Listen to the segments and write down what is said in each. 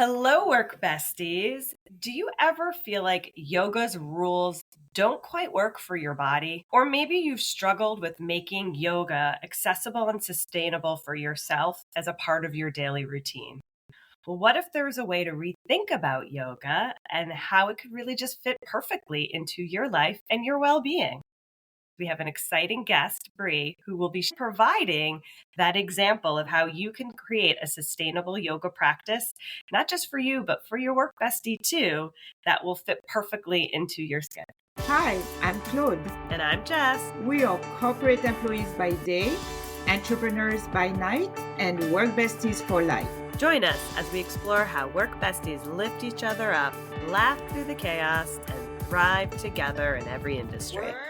Hello, work besties. Do you ever feel like yoga's rules don't quite work for your body? Or maybe you've struggled with making yoga accessible and sustainable for yourself as a part of your daily routine? Well, what if there was a way to rethink about yoga and how it could really just fit perfectly into your life and your well being? We have an exciting guest, Brea, who will be providing that example of how you can create a sustainable yoga practice, not just for you, but for your work bestie too, that will fit perfectly into your schedule. Hi, I'm Claude. And I'm Jess. We are corporate employees by day, entrepreneurs by night, and work besties for life. Join us as we explore how work besties lift each other up, laugh through the chaos, and thrive together in every industry. Work besties!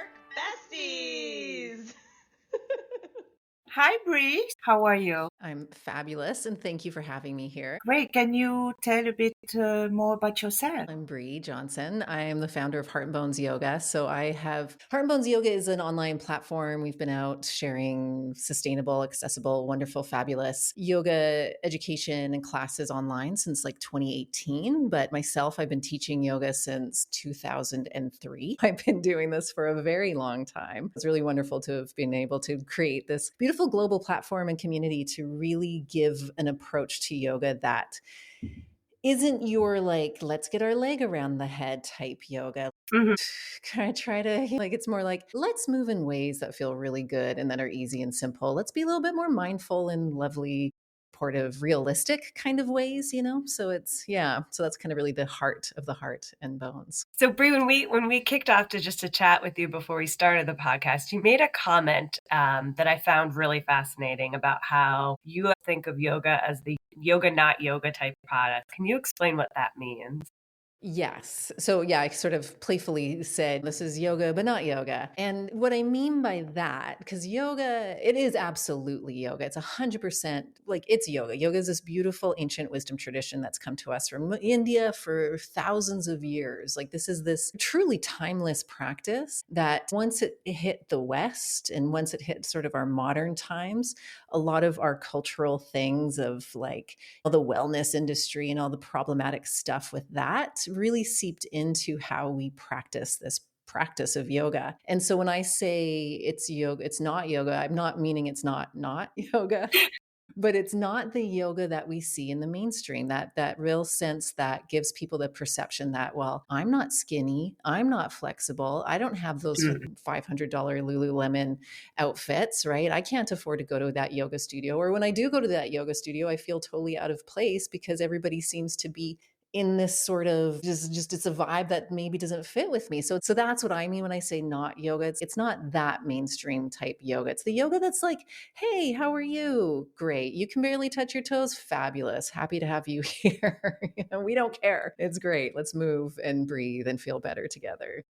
Hi, Brea. How are you? I'm fabulous, and thank you for having me here. Great. Can you tell a bit more about yourself? I'm Brea Johnson. I am the founder of Heart and Bones Yoga. So Heart and Bones Yoga is an online platform. We've been out sharing sustainable, accessible, wonderful, fabulous yoga education and classes online since like 2018. But myself, I've been teaching yoga since 2003. I've been doing this for a very long time. It's really wonderful to have been able to create this beautiful global platform and community to really give an approach to yoga that isn't your like, let's get our leg around the head type yoga. Kind of try to like, it's more like, let's move in ways that feel really good and that are easy and simple. Let's be a little bit more mindful and lovely, supportive, realistic kind of ways, So so that's kind of really the heart of the heart and bones. So Brea, when we kicked off to chat with you before we started the podcast, you made a comment that I found really fascinating about how you think of yoga as the yoga not yoga type product. Can you explain what that means? Yes. So, I sort of playfully said, this is yoga, but not yoga. And what I mean by that, because yoga, it is absolutely yoga. It's 100% like it's yoga. Yoga is this beautiful ancient wisdom tradition that's come to us from India for thousands of years. Like this is this truly timeless practice that once it hit the West and once it hit sort of our modern times, a lot of our cultural things of like all the wellness industry and all the problematic stuff with that really seeped into how we practice this practice of yoga. And so when I say it's yoga, it's not yoga, I'm not meaning it's not yoga. But it's not the yoga that we see in the mainstream, that real sense that gives people the perception that, well, I'm not skinny, I'm not flexible, I don't have those $500 Lululemon outfits, right? I can't afford to go to that yoga studio. Or when I do go to that yoga studio, I feel totally out of place because everybody seems to be in this sort of just it's a vibe that maybe doesn't fit with me. So that's what I mean when I say not yoga. It's not that mainstream type yoga. It's the yoga that's like, hey, how are you? Great. You can barely touch your toes. Fabulous. Happy to have you here. We don't care. It's great. Let's move and breathe and feel better together.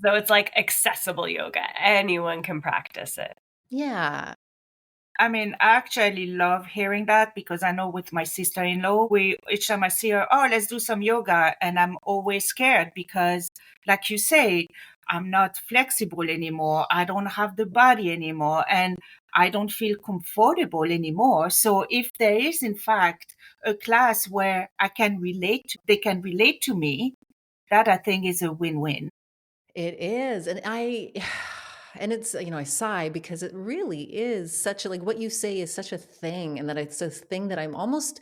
So it's like accessible yoga. Anyone can practice it. Yeah. I mean, I actually love hearing that because I know with my sister-in-law, each time I see her, oh, let's do some yoga. And I'm always scared because, like you say, I'm not flexible anymore. I don't have the body anymore and I don't feel comfortable anymore. So if there is, in fact, a class where they can relate to me, that I think is a win-win. It is. And it's, I sigh because it really is such a, like what you say is such a thing. And that it's a thing that I'm almost,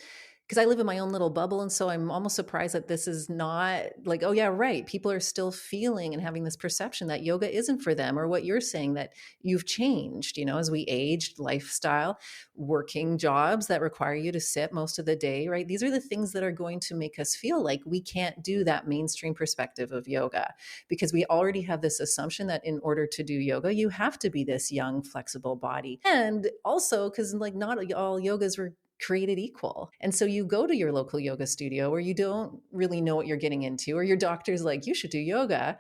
because I live in my own little bubble. And so I'm almost surprised that this is not like, oh yeah, right. People are still feeling and having this perception that yoga isn't for them, or what you're saying that you've changed, as we aged, lifestyle, working jobs that require you to sit most of the day, right? These are the things that are going to make us feel like we can't do that mainstream perspective of yoga, because we already have this assumption that in order to do yoga, you have to be this young, flexible body. And also because like not all yogas were created equal. And so you go to your local yoga studio where you don't really know what you're getting into, or your doctor's like, you should do yoga.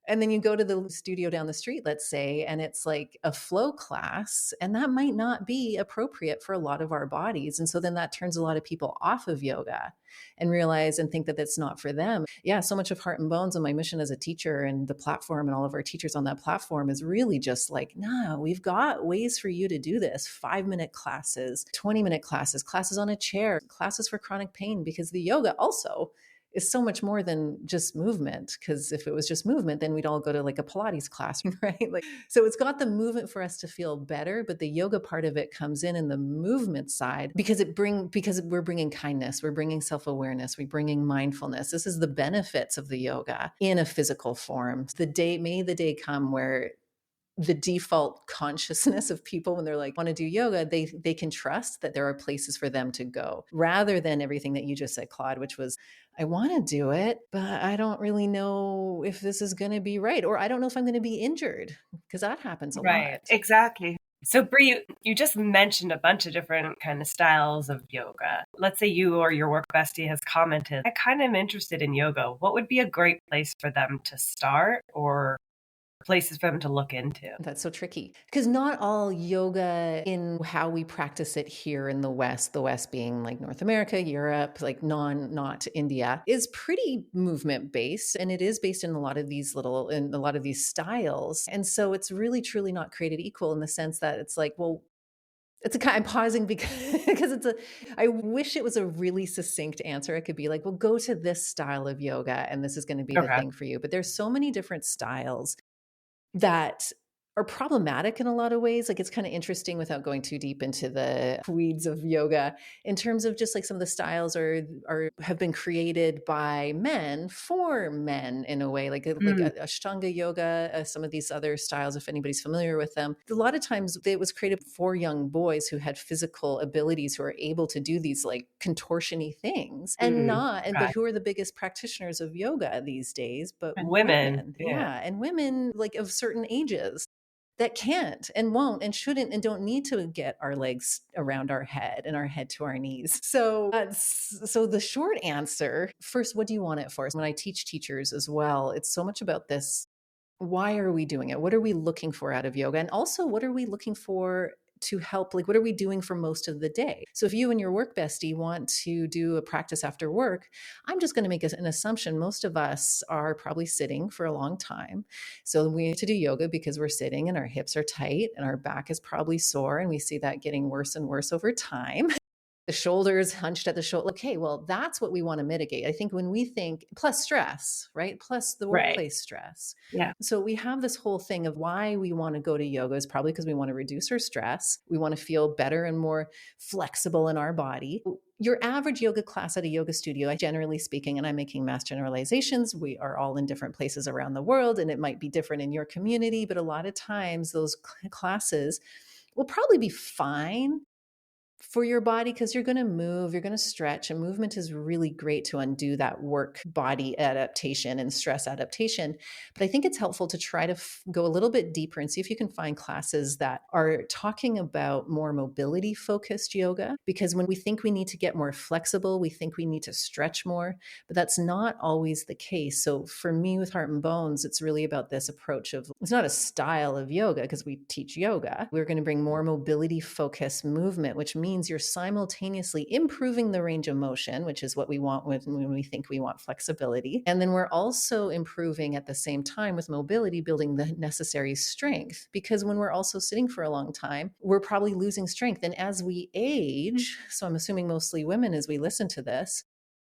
And then you go to the studio down the street, let's say, and it's like a flow class, and that might not be appropriate for a lot of our bodies. And so then that turns a lot of people off of yoga and realize and think that that's not for them. Yeah, so much of Heart and Bones and my mission as a teacher and the platform and all of our teachers on that platform is really just like, no, we've got ways for you to do this. 5-minute classes, 20-minute classes, classes on a chair, classes for chronic pain, because the yoga also is so much more than just movement. Because if it was just movement, then we'd all go to like a Pilates class, right? Like, so it's got the movement for us to feel better, but the yoga part of it comes in the movement side because we're bringing kindness, we're bringing self-awareness, we're bringing mindfulness. This is the benefits of the yoga in a physical form. May the day come where the default consciousness of people when they're like want to do yoga, they can trust that there are places for them to go, rather than everything that you just said, Claude, which was, I want to do it, but I don't really know if this is going to be right, or I don't know if I'm going to be injured, because that happens a Right. lot. Exactly. So, Brie, you just mentioned a bunch of different kind of styles of yoga. Let's say you or your work bestie has commented, I kind of am interested in yoga. What would be a great place for them to start, or places for them to look into? That's so tricky because not all yoga in how we practice it here in the West being like North America, Europe, like not India, is pretty movement based. And it is based in a lot of these styles. And so it's really truly not created equal in the sense that it's like, well, I'm pausing because I wish it was a really succinct answer. It could be like, well, go to this style of yoga and this is going to be the Okay. thing for you. But there's so many different styles that are problematic in a lot of ways. Like, it's kind of interesting without going too deep into the weeds of yoga in terms of just like some of the styles have been created by men for men in a way, like Ashtanga yoga, some of these other styles, if anybody's familiar with them. A lot of times it was created for young boys who had physical abilities, who are able to do these like contortion-y things but who are the biggest practitioners of yoga these days? But women. Yeah. And women like of certain ages that can't and won't and shouldn't and don't need to get our legs around our head and our head to our knees. So the short answer, first, what do you want it for? When I teach teachers as well, it's so much about this. Why are we doing it? What are we looking for out of yoga? And also, what are we looking for to help? Like, what are we doing for most of the day? So if you and your work bestie want to do a practice after work, I'm just going to make an assumption. Most of us are probably sitting for a long time. So we need to do yoga because we're sitting and our hips are tight and our back is probably sore. And we see that getting worse and worse over time. The shoulders hunched at the shoulder. Okay, well, that's what we want to mitigate. I think when we think, plus stress, right? Plus the workplace stress. Yeah. So we have this whole thing of why we want to go to yoga is probably because we want to reduce our stress. We want to feel better and more flexible in our body. Your average yoga class at a yoga studio, generally speaking, and I'm making mass generalizations, we are all in different places around the world, and it might be different in your community, but a lot of times those classes will probably be fine for your body because you're going to move, you're going to stretch, and movement is really great to undo that work body adaptation and stress adaptation. But I think it's helpful to try to go a little bit deeper and see if you can find classes that are talking about more mobility focused yoga, because when we think we need to get more flexible, we think we need to stretch more, but that's not always the case. So for me with Heart and Bones, it's really about this approach of, it's not a style of yoga because we teach yoga. We're going to bring more mobility focused movement, which means you're simultaneously improving the range of motion, which is what we want when we think we want flexibility. And then we're also improving at the same time with mobility, building the necessary strength. Because when we're also sitting for a long time, we're probably losing strength. And as we age, so I'm assuming mostly women as we listen to this,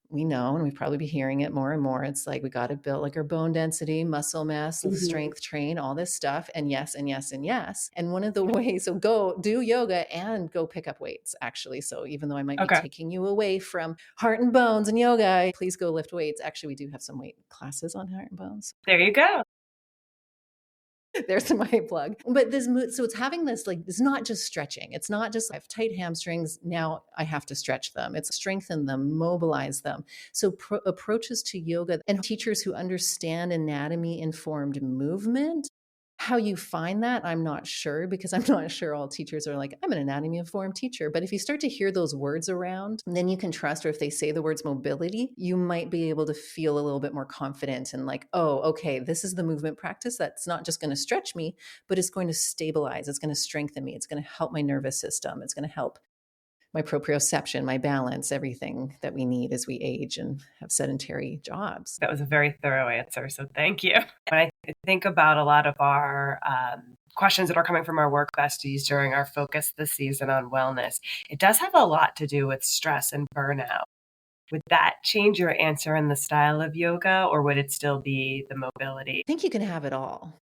we know, and we probably be hearing it more and more. It's like, we got to build like our bone density, muscle mass, strength train, all this stuff. And yes, and yes, and yes. And one of the ways, so go do yoga and go pick up weights, actually. So even though I might be taking you away from Heart and Bones and yoga, please go lift weights. Actually, we do have some weight classes on Heart and Bones. There you go. There's my plug. But so it's having this, like, it's not just stretching. It's not just, I have tight hamstrings, now I have to stretch them. It's strengthen them, mobilize them. So approaches to yoga and teachers who understand anatomy informed movement How you find that, I'm not sure, because I'm not sure all teachers are like, I'm an anatomy informed teacher. But if you start to hear those words around, then you can trust, or if they say the words mobility, you might be able to feel a little bit more confident and like, oh, okay, this is the movement practice that's not just going to stretch me, but it's going to stabilize, it's going to strengthen me, it's going to help my nervous system, it's going to help my proprioception, my balance, everything that we need as we age and have sedentary jobs. That was a very thorough answer, so thank you. When I think about a lot of our questions that are coming from our work besties during our focus this season on wellness, it does have a lot to do with stress and burnout. Would that change your answer in the style of yoga, or would it still be the mobility? I think you can have it all.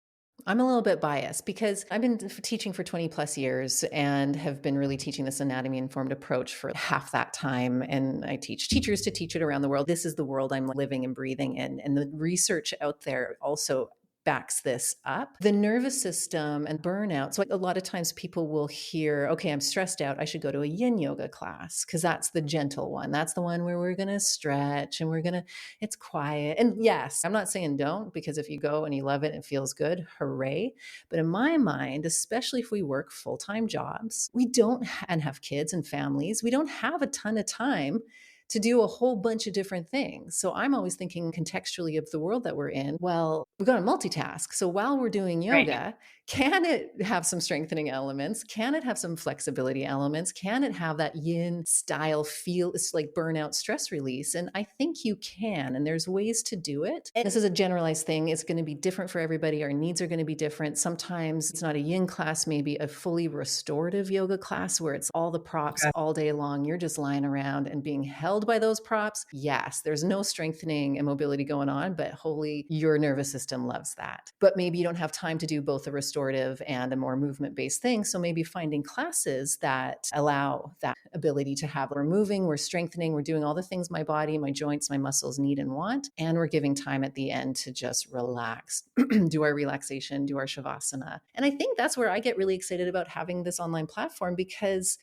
I'm a little bit biased because I've been teaching for 20 plus years and have been really teaching this anatomy informed approach for half that time. And I teach teachers to teach it around the world. This is the world I'm living and breathing in. And the research out there also backs this up. The nervous system and burnout. So a lot of times people will hear, okay, I'm stressed out, I should go to a yin yoga class because that's the gentle one. That's the one where we're going to stretch and it's quiet. And yes, I'm not saying don't, because if you go and you love it and it feels good, hooray. But in my mind, especially if we work full-time jobs, we don't and have kids and families, we don't have a ton of time to do a whole bunch of different things. So I'm always thinking contextually of the world that we're in. Well, we've got to multitask. So while we're doing yoga, Right. can it have some strengthening elements? Can it have some flexibility elements? Can it have that yin style feel? It's like burnout stress release. And I think you can, and there's ways to do it. And this is a generalized thing. It's going to be different for everybody. Our needs are going to be different. Sometimes it's not a yin class, maybe a fully restorative yoga class where it's all the props all day long. You're just lying around and being held by those props. Yes, there's no strengthening and mobility going on, but holy, your nervous system loves that. But maybe you don't have time to do both a restorative and a more movement-based thing. So maybe finding classes that allow that ability to have, we're moving, we're strengthening, we're doing all the things my body, my joints, my muscles need and want, and we're giving time at the end to just relax, do our relaxation, do our shavasana. And I think that's where I get really excited about having this online platform, because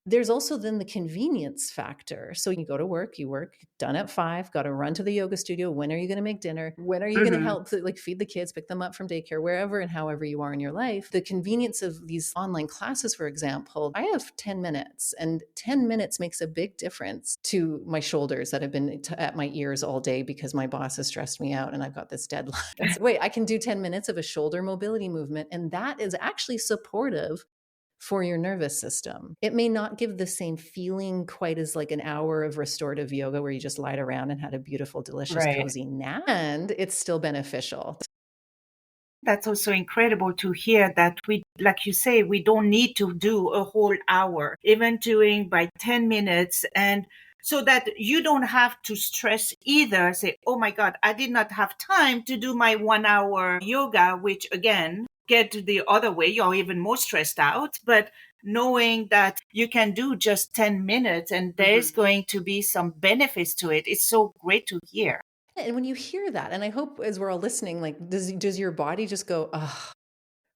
there's also then the convenience factor. So you go to work, you work done at 5, got to run to the yoga studio. When are you going to make dinner? When are you going to help like feed the kids, pick them up from daycare, wherever and however you are in your life? The convenience of these online classes, for example, I have 10 minutes, and 10 minutes makes a big difference to my shoulders that have been at my ears all day because my boss has stressed me out and I've got this deadline. So, wait, I can do 10 minutes of a shoulder mobility movement, and that is actually supportive for your nervous system. It may not give the same feeling quite as like an hour of restorative yoga where you just lied around and had a beautiful, delicious, Right. cozy nap, and it's still beneficial. That's also incredible to hear that we, like you say, we don't need to do a whole hour, even doing by 10 minutes. And so that you don't have to stress either. Say, oh my God, I did not have time to do my 1 hour yoga, which again, get the other way, you're even more stressed out. But knowing that you can do just 10 minutes and there's going to be some benefits to it, it's so great to hear. And when you hear that, and I hope as we're all listening, like, does your body just go, oh,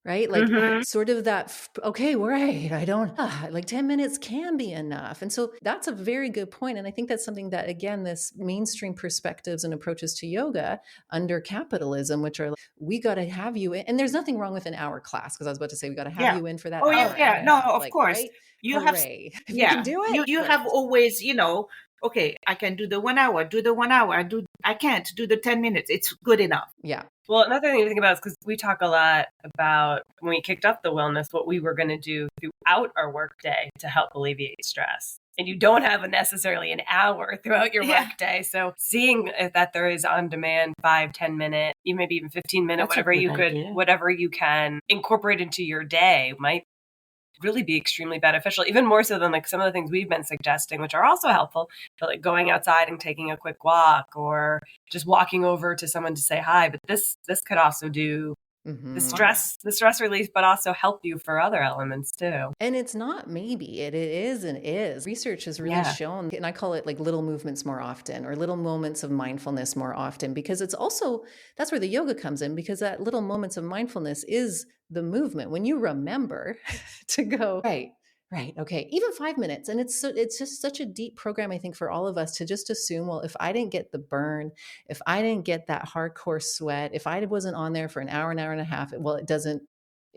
right? Like sort of that, okay, right. I don't, like 10 minutes can be enough. And so that's a very good point. And I think that's something that, again, this mainstream perspectives and approaches to yoga under capitalism, which are, we got to have you in, and there's nothing wrong with an hour class. Cause I was about to say, we got to have you in for that Oh, hour. yeah. No, of like, course. right? You Hooray. have, If you can do it. You have always, okay, I can do the 1 hour, do the 1 hour. I can't do the 10 minutes. It's good enough. Yeah. Well, another thing to think about is because we talk a lot about when we kicked off the wellness, what we were going to do throughout our workday to help alleviate stress. And you don't have necessarily an hour throughout your workday. So seeing that there is on demand 5, 10 minute, maybe even 15-minute, whatever you can incorporate into your day might really be extremely beneficial, even more so than like some of the things we've been suggesting, which are also helpful, but like going outside and taking a quick walk or just walking over to someone to say hi. But this could also do the stress release, but also help you for other elements too. And it's not maybe, it is and is. Research has really shown, and I call it like little movements more often, or little moments of mindfulness more often, because it's also, that's where the yoga comes in, because that little moments of mindfulness is the movement. When you remember to go, right, Right. Okay. Even 5 minutes. And it's just such a deep program, I think, for all of us to just assume, well, if I didn't get the burn, if I didn't get that hardcore sweat, if I wasn't on there for an hour and a half, well, it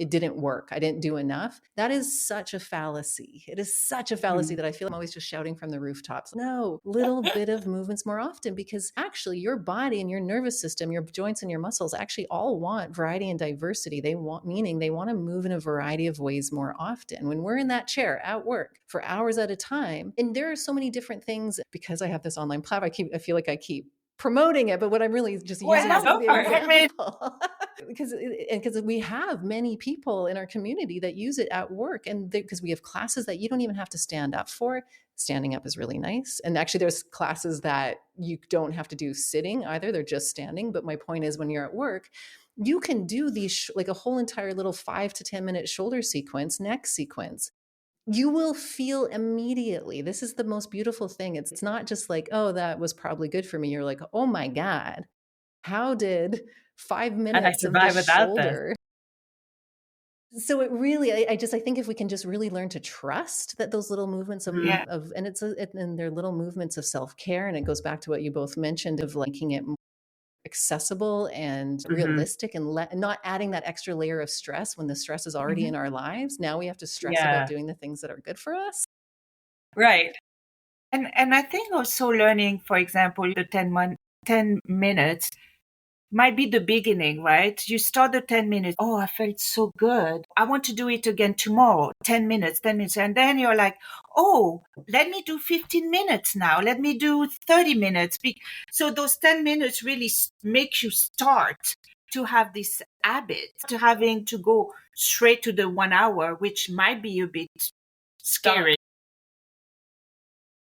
didn't work. I didn't do enough. That is such a fallacy. It is such a fallacy that I feel I'm always just shouting from the rooftops. No, little bit of movements more often, because actually your body and your nervous system, your joints and your muscles actually all want variety and diversity. They want, meaning they want to move in a variety of ways more often. When we're in that chair at work for hours at a time, and there are so many different things, because I have this online platform, I feel like I keep promoting it, but what I'm really just using Well, as the I mean, example. because we have many people in our community that use it at work, and because we have classes that you don't even have to stand up for. Standing up is really nice, and actually there's classes that you don't have to do sitting either, they're just standing. But my point is, when you're at work, you can do these like a whole entire little 5 to 10 minute shoulder sequence, neck sequence. You will feel immediately. This is the most beautiful thing. It's not just like, oh, that was probably good for me. You're like, oh my God, how did 5 And I minutes of survive this without this. shoulder? So it really, I think if we can just really learn to trust that those little movements of, yeah. and they're little movements of self-care. And it goes back to what you both mentioned of making it accessible and realistic, and not adding that extra layer of stress when the stress is already in our lives. Now we have to stress about doing the things that are good for us. Right. And I think also learning, for example, the 10 minutes might be the beginning, right? You start the 10 minutes. Oh, I felt so good. I want to do it again tomorrow. 10 minutes, 10 minutes. And then you're like, oh, let me do 15 minutes now. Let me do 30 minutes. So those 10 minutes really make you start to have this habit to having to go straight to the 1 hour, which might be a bit scary.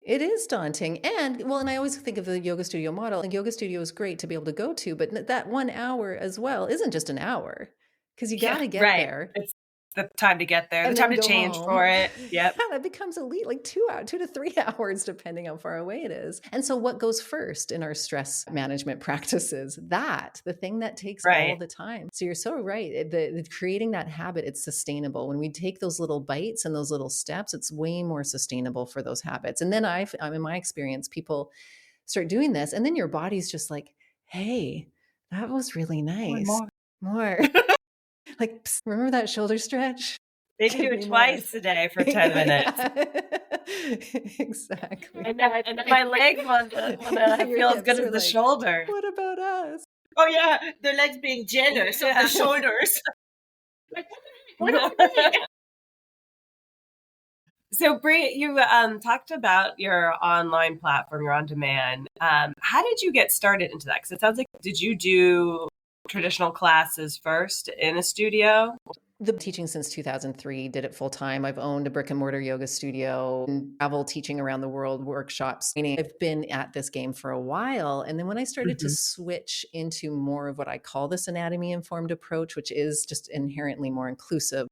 It is daunting. And well, and I always think of the yoga studio model, and yoga studio is great to be able to go to, but that 1 hour as well isn't just an hour, because you got to get right. there. It's the time to get there, and the time to go change home. for it. Yep. Yeah, that becomes elite, like 2 to 3 hours, depending how far away it is. And so what goes first in our stress management practices? The thing that takes all the time. So you're so right. The creating that habit, it's sustainable. When we take those little bites and those little steps, it's way more sustainable for those habits. And then I'm in my experience, people start doing this, and then your body's just like, hey, that was really nice. More. Like, psst, remember that shoulder stretch? Maybe do it twice a day for 10 minutes. Exactly. And then my legs want to feel as good as the shoulder. What about us? Oh yeah, the legs being jealous of the shoulders. Like, what are we doing? So, Brea, you talked about your online platform, your on demand. How did you get started into that? Because it sounds like, did you do traditional classes first in a studio? The teaching since 2003, did it full time. I've owned a brick and mortar yoga studio and travel teaching around the world, workshops. I've been at this game for a while. And then when I started to switch into more of what I call this anatomy informed approach, which is just inherently more inclusive,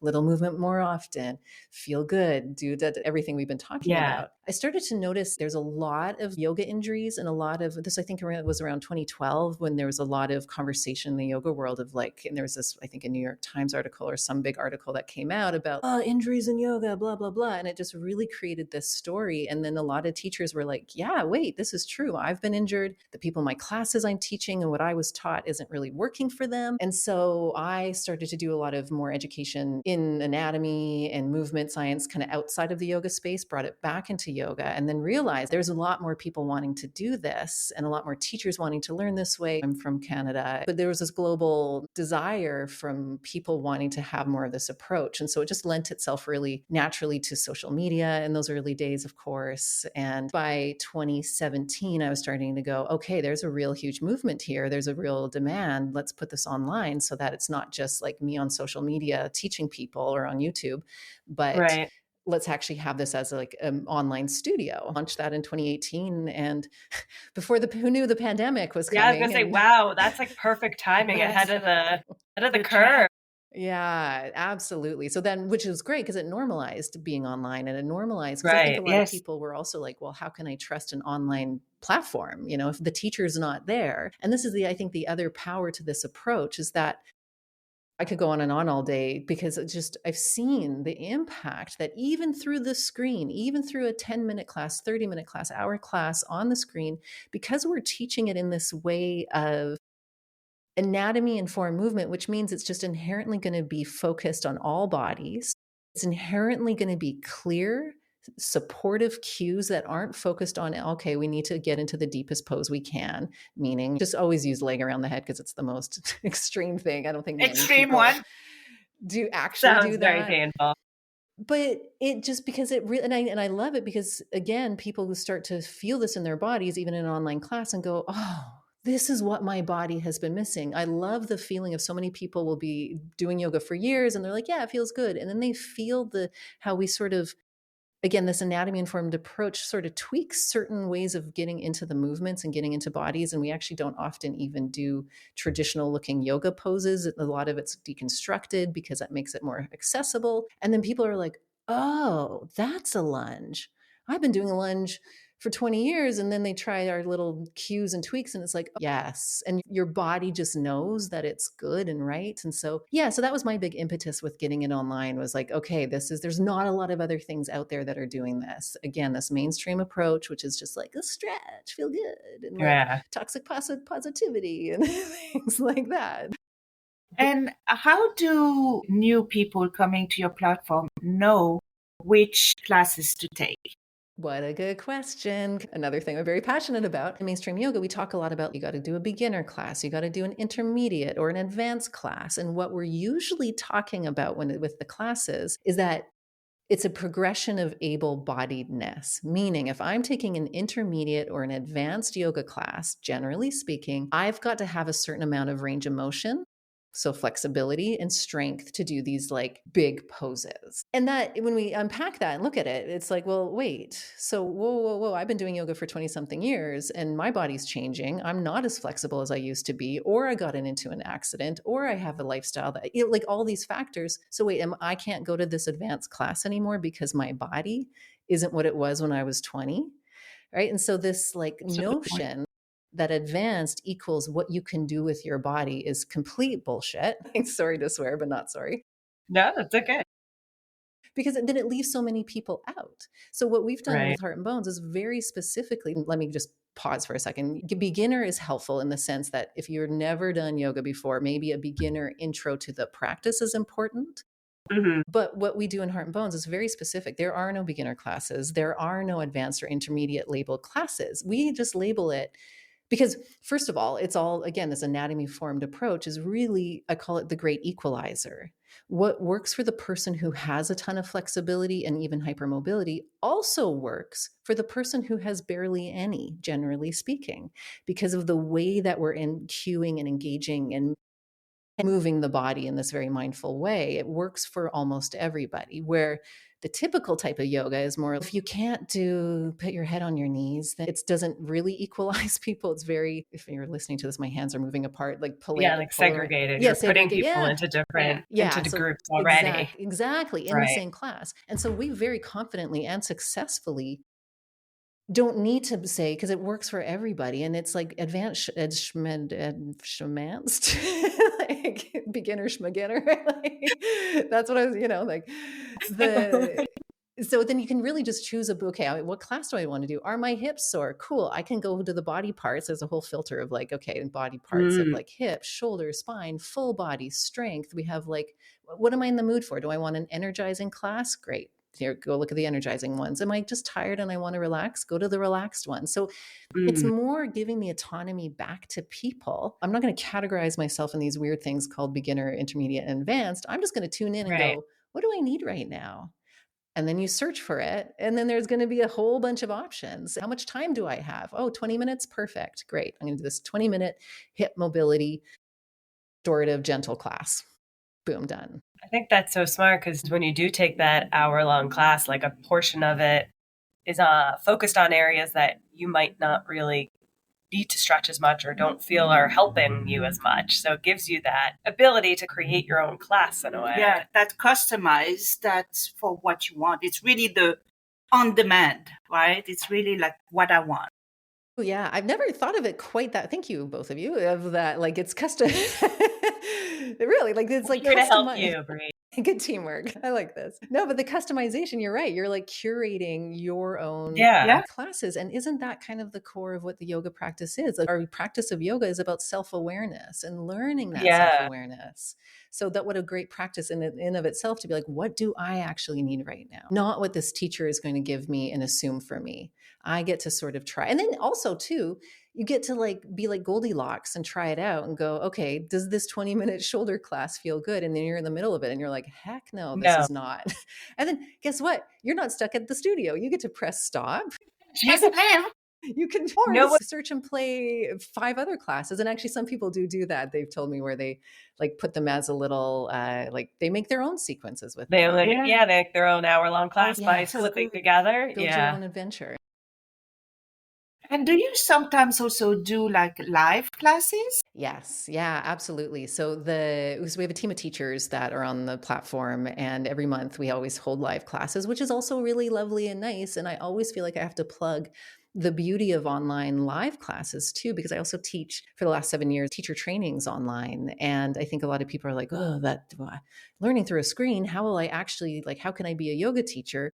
little movement more often, feel good, do everything we've been talking about. I started to notice there's a lot of yoga injuries, and a lot of this, I think it was around 2012 when there was a lot of conversation in the yoga world of like, and there was this, I think a New York Times article or some big article that came out about injuries in yoga, blah, blah, blah. And it just really created this story. And then a lot of teachers were like, yeah, wait, this is true. I've been injured. The people in my classes I'm teaching and what I was taught isn't really working for them. And so I started to do a lot of more education in anatomy and movement science, kind of outside of the yoga space, brought it back into yoga, and then realized there's a lot more people wanting to do this and a lot more teachers wanting to learn this way. I'm from Canada, but there was this global desire from people wanting to have more of this approach. And so it just lent itself really naturally to social media in those early days, of course. And by 2017, I was starting to go, okay, there's a real huge movement here. There's a real demand. Let's put this online so that it's not just like me on social media teaching people or on YouTube, but let's actually have this as like an online studio. Launched that in 2018, and before who knew the pandemic was coming. Yeah, I was gonna say, wow, that's like perfect timing ahead of the curve. Yeah, absolutely. So then, which is great because it normalized being online, and it normalized because I think a lot of people were also like, well, how can I trust an online platform? If the teacher's not there. And this is I think the other power to this approach is that I could go on and on all day because I've seen the impact that even through the screen, even through a 10-minute class, 30-minute class, hour class on the screen, because we're teaching it in this way of anatomy informed movement, which means it's just inherently going to be focused on all bodies. It's inherently going to be clear, supportive cues that aren't focused on, okay, we need to get into the deepest pose we can, meaning just always use leg around the head because it's the most extreme thing. I don't think many Extreme people one. do actually Sounds do very that. painful. But it just because it really, and I love it because again, people who start to feel this in their bodies, even in an online class, and go, oh, this is what my body has been missing. I love the feeling of so many people will be doing yoga for years and they're like, yeah, it feels good. And then they feel how we sort of, again, this anatomy informed approach sort of tweaks certain ways of getting into the movements and getting into bodies. And we actually don't often even do traditional looking yoga poses. A lot of it's deconstructed because that makes it more accessible. And then people are like, oh, that's a lunge. I've been doing a lunge for 20 years. And then they try our little cues and tweaks and it's like, yes. And your body just knows that it's good and right. And so, yeah, so that was my big impetus with getting it online was like, okay, there's not a lot of other things out there that are doing this. Again, this mainstream approach, which is just like a stretch, feel good, and like toxic positivity and things like that. And how do new people coming to your platform know which classes to take? What a good question. Another thing I'm very passionate about. In mainstream yoga, we talk a lot about you got to do a beginner class, you got to do an intermediate or an advanced class. And what we're usually talking about with the classes is that it's a progression of able-bodiedness, meaning if I'm taking an intermediate or an advanced yoga class, generally speaking, I've got to have a certain amount of range of motion. So flexibility and strength to do these like big poses. And that when we unpack that and look at it, it's like, well, wait, so whoa, I've been doing yoga for 20 something years and my body's changing. I'm not as flexible as I used to be, or I got into an accident, or I have a lifestyle that, like all these factors. So wait, I can't go to this advanced class anymore because my body isn't what it was when I was 20. Right. And so this like notion that advanced equals what you can do with your body is complete bullshit. Sorry to swear, but not sorry. No, that's okay. Because then it leaves so many people out. So what we've done with Heart and Bones is very specifically, let me just pause for a second. Beginner is helpful in the sense that if you've never done yoga before, maybe a beginner intro to the practice is important. Mm-hmm. But what we do in Heart and Bones is very specific. There are no beginner classes. There are no advanced or intermediate labeled classes. We just label it because, first of all, it's all, again, this anatomy formed approach is really, I call it the great equalizer. What works for the person who has a ton of flexibility and even hypermobility also works for the person who has barely any, generally speaking, because of the way that we're cueing and engaging and moving the body in this very mindful way. It works for almost everybody, where the typical type of yoga is more, if you can't put your head on your knees, then it doesn't really equalize people. It's very, if you're listening to this, my hands are moving apart, like segregated. Yeah, you're putting people into different, into the groups already. Exactly, in the same class. And so we very confidently and successfully don't need to say, because it works for everybody. And it's like advanced, like beginner, schmaginner. Like, that's what I was, like so then you can really just choose okay, what class do I want to do? Are my hips sore? Cool. I can go to the body parts. There's a whole filter of like, okay, body parts of like hips, shoulders, spine, full body, strength. We have like, what am I in the mood for? Do I want an energizing class? Great. Here, go look at the energizing ones. Am I just tired and I want to relax? Go to the relaxed one. So it's more giving the autonomy back to people. I'm not going to categorize myself in these weird things called beginner, intermediate, and advanced. I'm just going to tune in and go, what do I need right now? And then you search for it. And then there's going to be a whole bunch of options. How much time do I have? Oh, 20 minutes? Perfect. Great. I'm going to do this 20-minute hip mobility, restorative, gentle class. Boom, done. I think that's so smart because when you do take that hour-long class, like a portion of it is focused on areas that you might not really need to stretch as much or don't feel are helping you as much. So it gives you that ability to create your own class in a way. Yeah, that customized, that's for what you want. It's really the on demand, right? It's really like what I want. Oh, yeah, I've never thought of it quite that thank you, both of you, of that, like, it's custom really, like, it's I'm like here to help customi you, Brie. good teamwork. I like this. No, but the customization, you're right. You're like curating your own Yeah. Yeah. classes. And isn't that kind of the core of what the yoga practice is? Like our practice of yoga is about self-awareness and learning that Yeah. self-awareness. So that what a great practice in of itself to be like, what do I actually need right now? Not what this teacher is going to give me and assume for me. I get to sort of try. And then also too, you get to like be like Goldilocks and try it out and go, okay, does this 20-minute shoulder class feel good? And then you're in the middle of it and you're like, heck no, this No. is not. And then guess what? You're not stuck at the studio. You get to press stop. She's a man. You can or No one search and play 5 other classes. And actually some people do that. They've told me where they like put them as a little like they make their own sequences with they them. like, Yeah. yeah, they make their own hour-long class by Yes. flipping together. Build your Yeah. own adventure. And do you sometimes also do like live classes? Yes, yeah, absolutely. So we have a team of teachers that are on the platform, and every month we always hold live classes, which is also really lovely and nice. And I always feel like I have to plug the beauty of online live classes too, because I also teach for the last 7 years teacher trainings online. And I think a lot of people are like, oh, learning through a screen, how will I actually like, how can I be a yoga teacher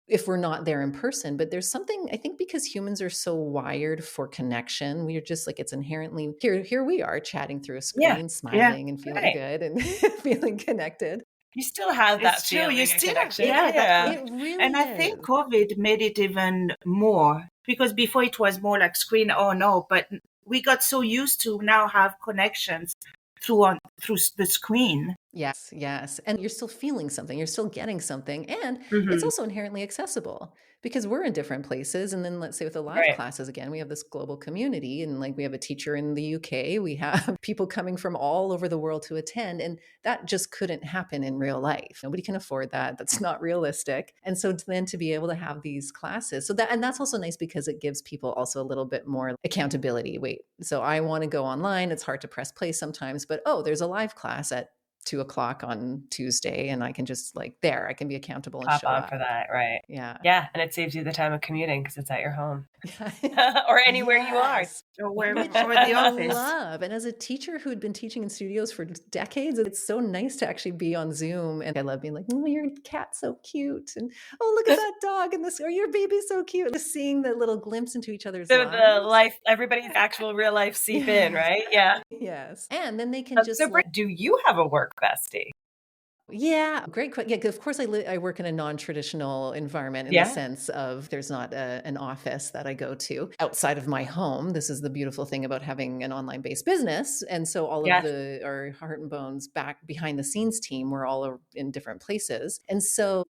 if we're not there in person? But there's something, I think, because humans are so wired for connection, we are just like it's inherently here we are chatting through a Yeah. screen, Yeah. smiling and feeling Right. good and feeling connected. You still have that It's true. feeling You of still, connection. yeah, Yeah. It really and I is. think COVID made it even more because before it was more like screen, oh no, but we got so used to now have connections through the screen. Yes, yes. And you're still feeling something, you're still getting something. And it's Mhm. also inherently accessible because we're in different places. And then let's say with the live Right. classes, again, we have this global community and like we have a teacher in the UK, we have people coming from all over the world to attend. And that just couldn't happen in real life. Nobody can afford that. That's not realistic. And so then to be able to have these classes, and that's also nice because it gives people also a little bit more accountability. Wait, so I want to go online. It's hard to press play sometimes, but oh, there's a live class at 2 o'clock on Tuesday, and I can just like I can be accountable and Hop show on up. for that. Right. Yeah. Yeah. And it saves you the time of commuting because it's at your home Yeah. or anywhere you are. Yes. Or Which or the I office. love. And as a teacher who'd been teaching in studios for decades, it's so nice to actually be on Zoom. And I love being like, oh, your cat's so cute. And oh, look at that dog and this, or your baby's so cute. Just seeing the little glimpse into each other's So the lives. life, everybody's actual real life seep in, right? Yeah. Yes. And then they can just So, Brie, like, do you have a work bestie? yeah, great question. Yeah, 'cause of course I work in a non-traditional environment in the Yeah. sense of there's not an office that I go to outside of my home. This is the beautiful thing about having an online-based business. And so all of Yes. our Heart and Bones back behind the scenes team, we're all in different places. And so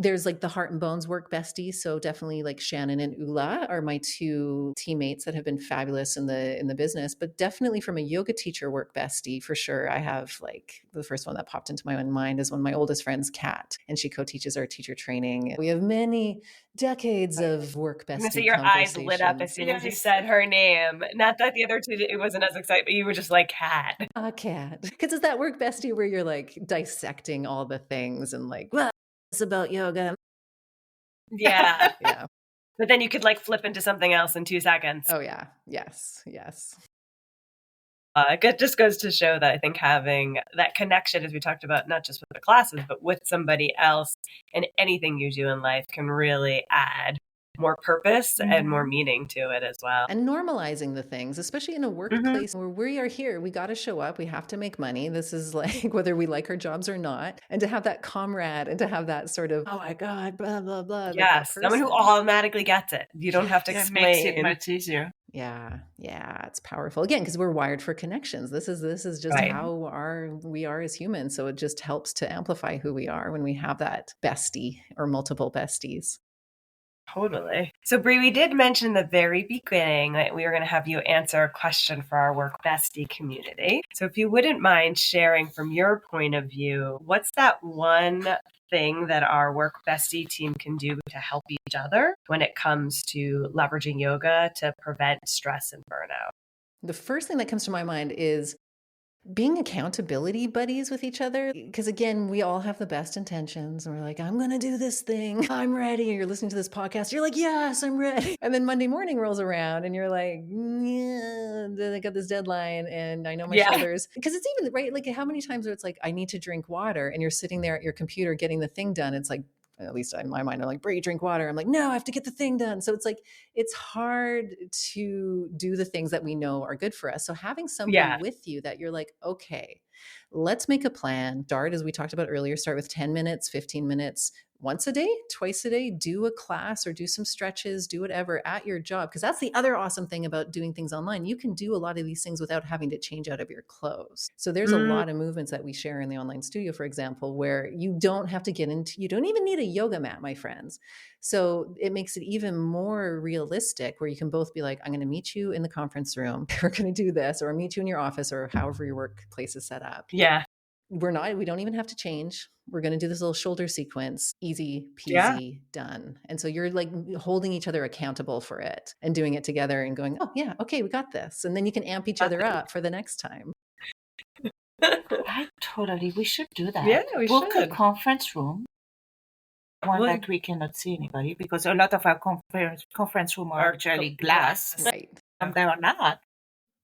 there's like the Heart and Bones work besties. So definitely like Shannon and Ula are my two teammates that have been fabulous in the business. But definitely from a yoga teacher work bestie, for sure. I have like the first one that popped into my own mind is one of my oldest friends, Kat, and she co-teaches our teacher training. We have many decades of work I'm gonna say bestie your eyes lit up as conversations. soon as you said her name. Not that the other two, it wasn't as exciting, but you were just like, Cat. Kat, because it's that work bestie where you're like dissecting all the things and like, well, it's about yoga. Yeah. Yeah. But then you could like flip into something else in 2 seconds. Oh yeah. Yes. Yes. It just goes to show that I think having that connection, as we talked about, not just with the classes, but with somebody else and anything you do in life can really add more purpose and more meaning to it as well. And normalizing the things, especially in a workplace where we are here, we got to show up, we have to make money. This is like whether we like our jobs or not. And to have that comrade and to have that sort of, oh my God, blah, blah, blah. Like that Yes, someone who person. automatically gets it. You don't have to It makes it explain. much easier. Yeah, it's powerful. Again, because we're wired for connections. This is just Right. how we are as humans. So it just helps to amplify who we are when we have that bestie or multiple besties. Totally. So, Brie, we did mention in the very beginning that we were going to have you answer a question for our work bestie community. So, if you wouldn't mind sharing from your point of view, what's that one thing that our work bestie team can do to help each other when it comes to leveraging yoga to prevent stress and burnout? The first thing that comes to my mind is Being accountability buddies with each other. Because again, we all have the best intentions and we're like, I'm going to do this thing. I'm ready. And you're listening to this podcast. You're like, yes, I'm ready. And then Monday morning rolls around and you're like, yeah, then I got this deadline and I know my shoulders. Because it's even, right? Like how many times where it's like, I need to drink water and you're sitting there at your computer getting the thing done. It's like, at least in my mind, I'm like, Brea, drink water. I'm like, no, I have to get the thing done. So it's like, it's hard to do the things that we know are good for us. So having somebody with you that you're like, okay, let's make a plan. Start, as we talked about earlier, start with 10 minutes, 15 minutes, once a day, twice a day, do a class or do some stretches, do whatever at your job. Because that's the other awesome thing about doing things online. You can do a lot of these things without having to change out of your clothes. So there's a lot of movements that we share in the online studio, for example, where you don't have to get into, you don't even need a yoga mat, my friends. So it makes it even more realistic where you can both be like, I'm going to meet you in the conference room. We're going to do this, or meet you in your office or however your workplace is set up. Yeah. We don't even have to change. We're going to do this little shoulder sequence, easy peasy, done. And so you're like holding each other accountable for it and doing it together and going, oh yeah, okay, we got this. And then you can amp each other up for the next time. We should do that. Yeah, we Book should. a conference room. One that we cannot see anybody because a lot of our conference room are actually glass. Right. They are not.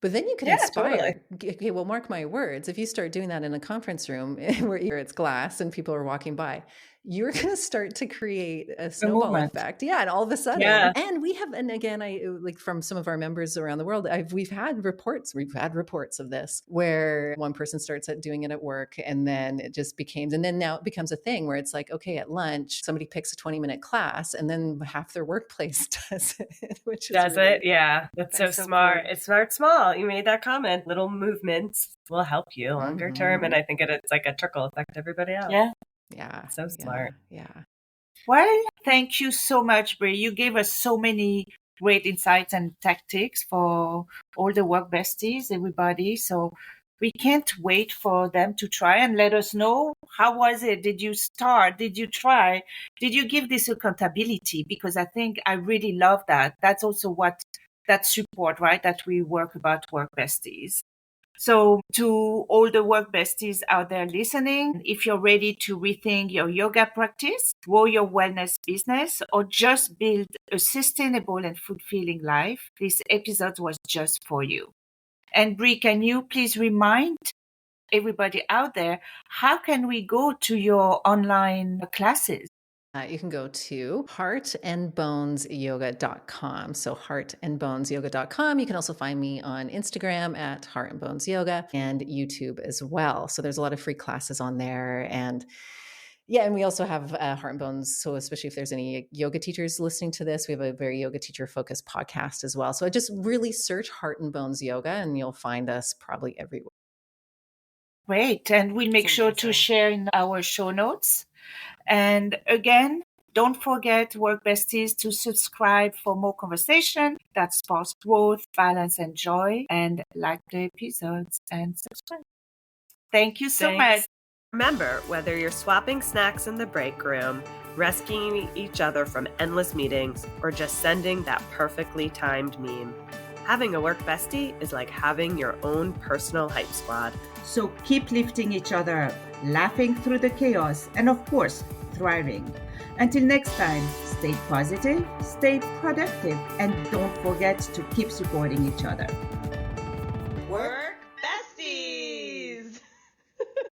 But then you can inspire. Totally. Okay, well, mark my words. If you start doing that in a conference room where it's glass and people are walking by, you're going to start to create a snowball effect. Yeah. And all of a sudden, and we have, and again, I like from some of our members around the world, we've had reports of this where one person starts doing it at work and then it just and then now it becomes a thing where it's like, okay, at lunch, somebody picks a 20-minute class and then half their workplace does it, which is really, Yeah. That's so smart. Cool. It's small. You made that comment. Little movements will help you longer term. And I think it's like a trickle effect to everybody else. Yeah. So smart. Yeah. Well, thank you so much, Brea. You gave us so many great insights and tactics for all the work besties, everybody. So we can't wait for them to try and let us know. How was it? Did you start? Did you try? Did you give this accountability? Because I think I really love that. That's also that support, right? That we work about work besties. So to all the work besties out there listening, if you're ready to rethink your yoga practice, grow your wellness business, or just build a sustainable and fulfilling life, this episode was just for you. And Brea, can you please remind everybody out there, how can we go to your online classes? You can go to heartandbonesyoga.com. So heartandbonesyoga.com. You can also find me on Instagram at heartandbonesyoga and YouTube as well. So there's a lot of free classes on there. And and we also have Heart and Bones. So especially if there's any yoga teachers listening to this, we have a very yoga teacher focused podcast as well. So I just really search Heart and Bones Yoga and you'll find us probably everywhere. Great. And we'll make sure to share in our show notes. And again, don't forget, work besties, to subscribe for more conversation that sparks growth, balance, and joy. And like the episodes and subscribe. Thank you so much. Remember, whether you're swapping snacks in the break room, rescuing each other from endless meetings, or just sending that perfectly timed meme, having a work bestie is like having your own personal hype squad. So keep lifting each other up, laughing through the chaos, and of course, thriving. Until next time, stay positive, stay productive, and don't forget to keep supporting each other.